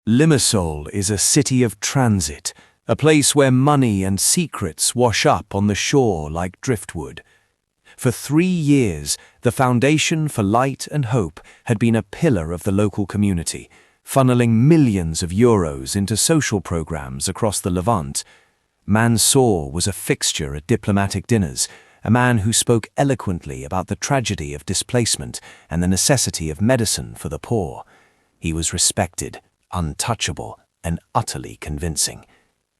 Limassol is a city of transit, a place where money and secrets wash up on the shore like driftwood. For 3 years, the Foundation for Light and Hope had been a pillar of the local community, funneling millions of euros into social programs across the Levant. Mansour was a fixture at diplomatic dinners, a man who spoke eloquently about the tragedy of displacement and the necessity of medicine for the poor. He was respected, untouchable, and utterly convincing.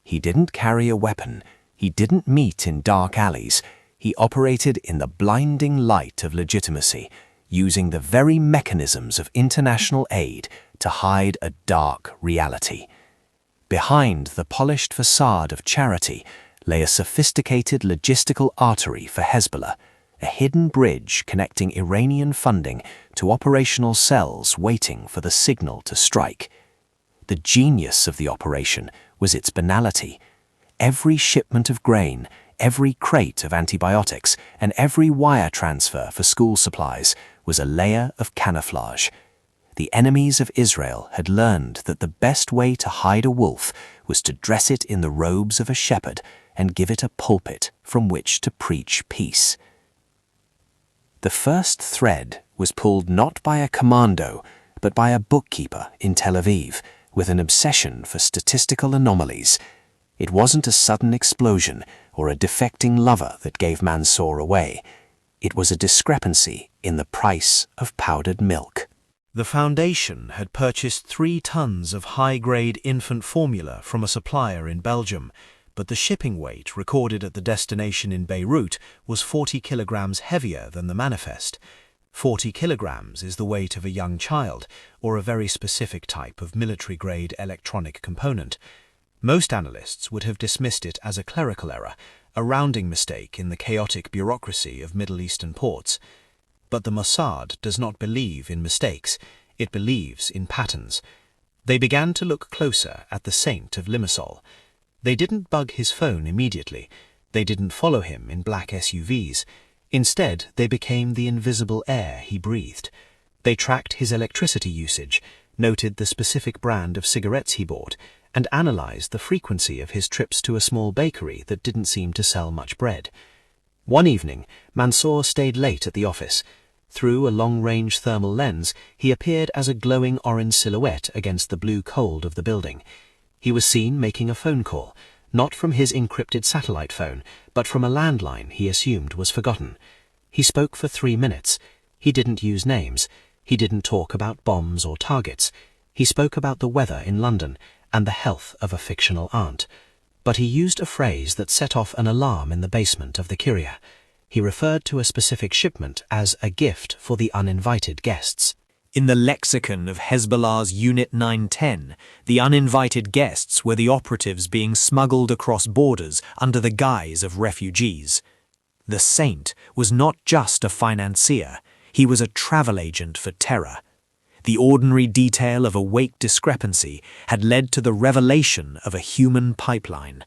He didn't carry a weapon. He didn't meet in dark alleys. He operated in the blinding light of legitimacy, using the very mechanisms of international aid to hide a dark reality. Behind the polished facade of charity lay a sophisticated logistical artery for Hezbollah, a hidden bridge connecting Iranian funding to operational cells waiting for the signal to strike. The genius of the operation was its banality. Every shipment of grain, every crate of antibiotics, and every wire transfer for school supplies was a layer of camouflage. The enemies of Israel had learned that the best way to hide a wolf was to dress it in the robes of a shepherd and give it a pulpit from which to preach peace. The first thread was pulled not by a commando, but by a bookkeeper in Tel Aviv, with an obsession for statistical anomalies. It wasn't a sudden explosion or a defecting lover that gave Mansour away. It was a discrepancy in the price of powdered milk. The Foundation had purchased 3 tons of high-grade infant formula from a supplier in Belgium, but the shipping weight recorded at the destination in Beirut was 40 kilograms heavier than the manifest. 40 kilograms is the weight of a young child, or a very specific type of military-grade electronic component. Most analysts would have dismissed it as a clerical error, a rounding mistake in the chaotic bureaucracy of Middle Eastern ports. But the Mossad does not believe in mistakes, it believes in patterns. They began to look closer at the saint of Limassol. They didn't bug his phone immediately. They didn't follow him in black SUVs. Instead, they became the invisible air he breathed. They tracked his electricity usage, noted the specific brand of cigarettes he bought, and analyzed the frequency of his trips to a small bakery that didn't seem to sell much bread. One evening, Mansour stayed late at the office. Through a long-range thermal lens, he appeared as a glowing orange silhouette against the blue cold of the building. He was seen making a phone call, not from his encrypted satellite phone, but from a landline he assumed was forgotten. He spoke for 3 minutes. He didn't use names. He didn't talk about bombs or targets. He spoke about the weather in London and the health of a fictional aunt. But he used a phrase that set off an alarm in the basement of the Curia. He referred to a specific shipment as a gift for the uninvited guests. In the lexicon of Hezbollah's Unit 910, the uninvited guests were the operatives being smuggled across borders under the guise of refugees. The saint was not just a financier, he was a travel agent for terror. The ordinary detail of a weight discrepancy had led to the revelation of a human pipeline.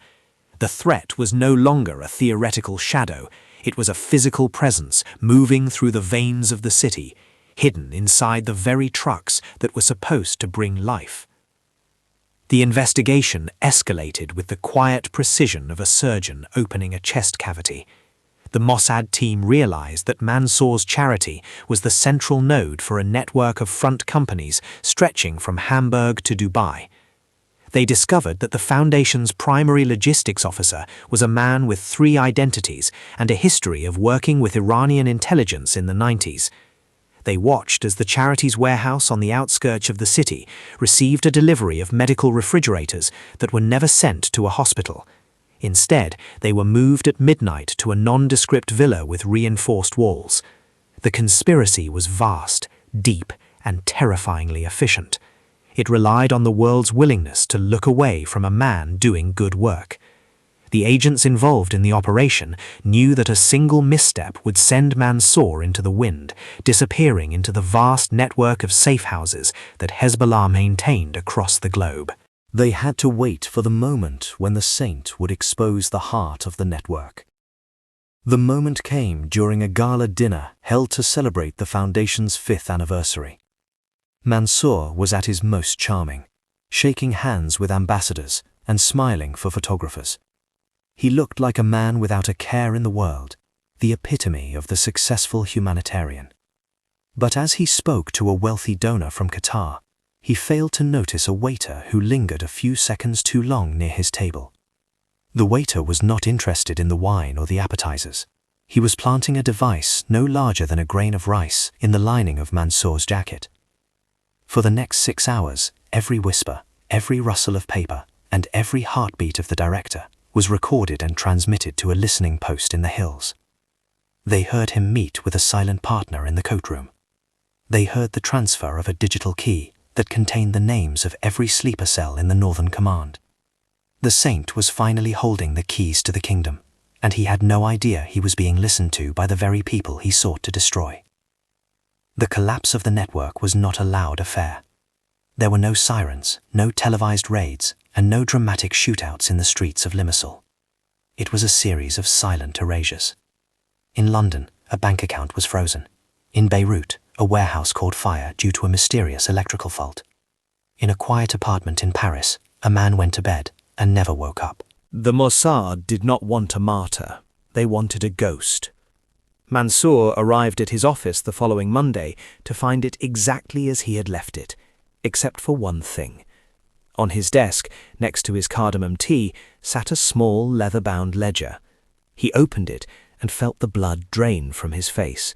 The threat was no longer a theoretical shadow, it was a physical presence moving through the veins of the city, hidden inside the very trucks that were supposed to bring life. The investigation escalated with the quiet precision of a surgeon opening a chest cavity. The Mossad team realized that Mansour's charity was the central node for a network of front companies stretching from Hamburg to Dubai. They discovered that the Foundation's primary logistics officer was a man with 3 identities and a history of working with Iranian intelligence in the 90s. They watched as the charity's warehouse on the outskirts of the city received a delivery of medical refrigerators that were never sent to a hospital. Instead, they were moved at midnight to a nondescript villa with reinforced walls. The conspiracy was vast, deep, and terrifyingly efficient. It relied on the world's willingness to look away from a man doing good work. The agents involved in the operation knew that a single misstep would send Mansour into the wind, disappearing into the vast network of safe houses that Hezbollah maintained across the globe. They had to wait for the moment when the saint would expose the heart of the network. The moment came during a gala dinner held to celebrate the Foundation's 5th anniversary. Mansour was at his most charming. shaking hands with ambassadors and smiling for photographers. He looked like a man without a care in the world, the epitome of the successful humanitarian. But as he spoke to a wealthy donor from Qatar, he failed to notice a waiter who lingered a few seconds too long near his table. The waiter was not interested in the wine or the appetizers. He was planting a device no larger than a grain of rice in the lining of Mansour's jacket. For the next 6 hours, every whisper, every rustle of paper, and every heartbeat of the director was recorded and transmitted to a listening post in the hills. They heard him meet with a silent partner in the coat room. They heard the transfer of a digital key that contained the names of every sleeper cell in the Northern Command. The saint was finally holding the keys to the kingdom, and he had no idea he was being listened to by the very people he sought to destroy. The collapse of the network was not a loud affair. There were no sirens, no televised raids, and no dramatic shootouts in the streets of Limassol. It was a series of silent erasures. In London, a bank account was frozen. In Beirut, a warehouse caught fire due to a mysterious electrical fault. In a quiet apartment in Paris, a man went to bed and never woke up. The Mossad did not want a martyr. They wanted a ghost. Mansour arrived at his office the following Monday to find it exactly as he had left it, except for one thing. On his desk, next to his cardamom tea, sat a small leather-bound ledger. He opened it and felt the blood drain from his face.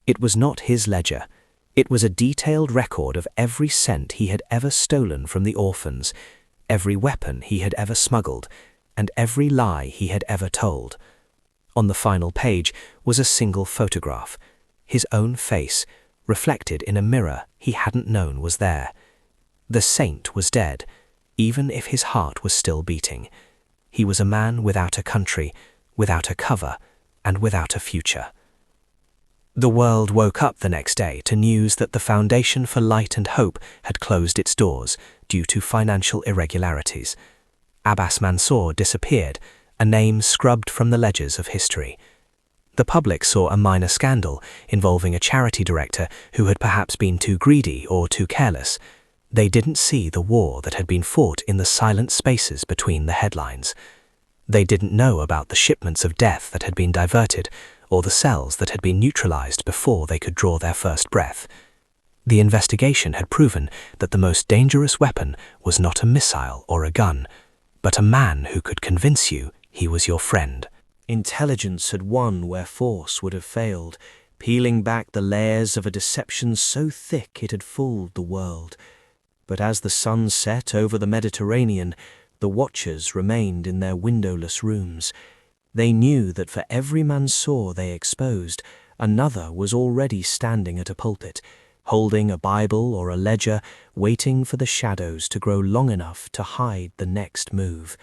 It was not his ledger. It was a detailed record of every cent he had ever stolen from the orphans, every weapon he had ever smuggled, and every lie he had ever told. On the final page was a single photograph, his own face, reflected in a mirror he hadn't known was there. The saint was dead, even if his heart was still beating. He was a man without a country, without a cover, and without a future. The world woke up the next day to news that the Foundation for Light and Hope had closed its doors due to financial irregularities. Abbas Mansour disappeared, a name scrubbed from the ledgers of history. The public saw a minor scandal involving a charity director who had perhaps been too greedy or too careless. They didn't see the war that had been fought in the silent spaces between the headlines. They didn't know about the shipments of death that had been diverted, or the cells that had been neutralized before they could draw their first breath. The investigation had proven that the most dangerous weapon was not a missile or a gun, but a man who could convince you he was your friend. Intelligence had won where force would have failed, peeling back the layers of a deception so thick it had fooled the world. But as the sun set over the Mediterranean, the watchers remained in their windowless rooms. They knew that for every Mansour they exposed, another was already standing at a pulpit, holding a Bible or a ledger, waiting for the shadows to grow long enough to hide the next move.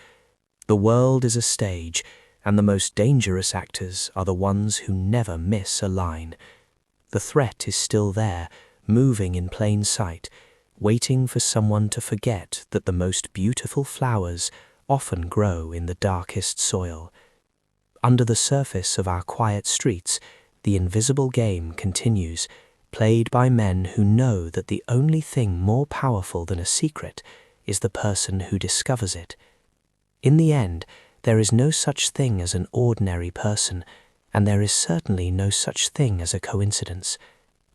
The world is a stage, and the most dangerous actors are the ones who never miss a line. The threat is still there, moving in plain sight, waiting for someone to forget that the most beautiful flowers often grow in the darkest soil. Under the surface of our quiet streets, the invisible game continues, played by men who know that the only thing more powerful than a secret is the person who discovers it. In the end, there is no such thing as an ordinary person, and there is certainly no such thing as a coincidence.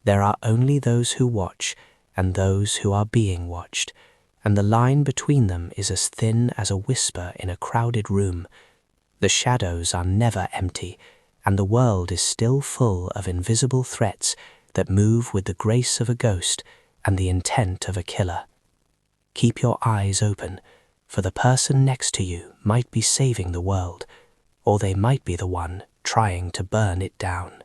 There are only those who watch, and those who are being watched, and the line between them is as thin as a whisper in a crowded room. The shadows are never empty, and the world is still full of invisible threats that move with the grace of a ghost and the intent of a killer. Keep your eyes open, for the person next to you might be saving the world, or they might be the one trying to burn it down.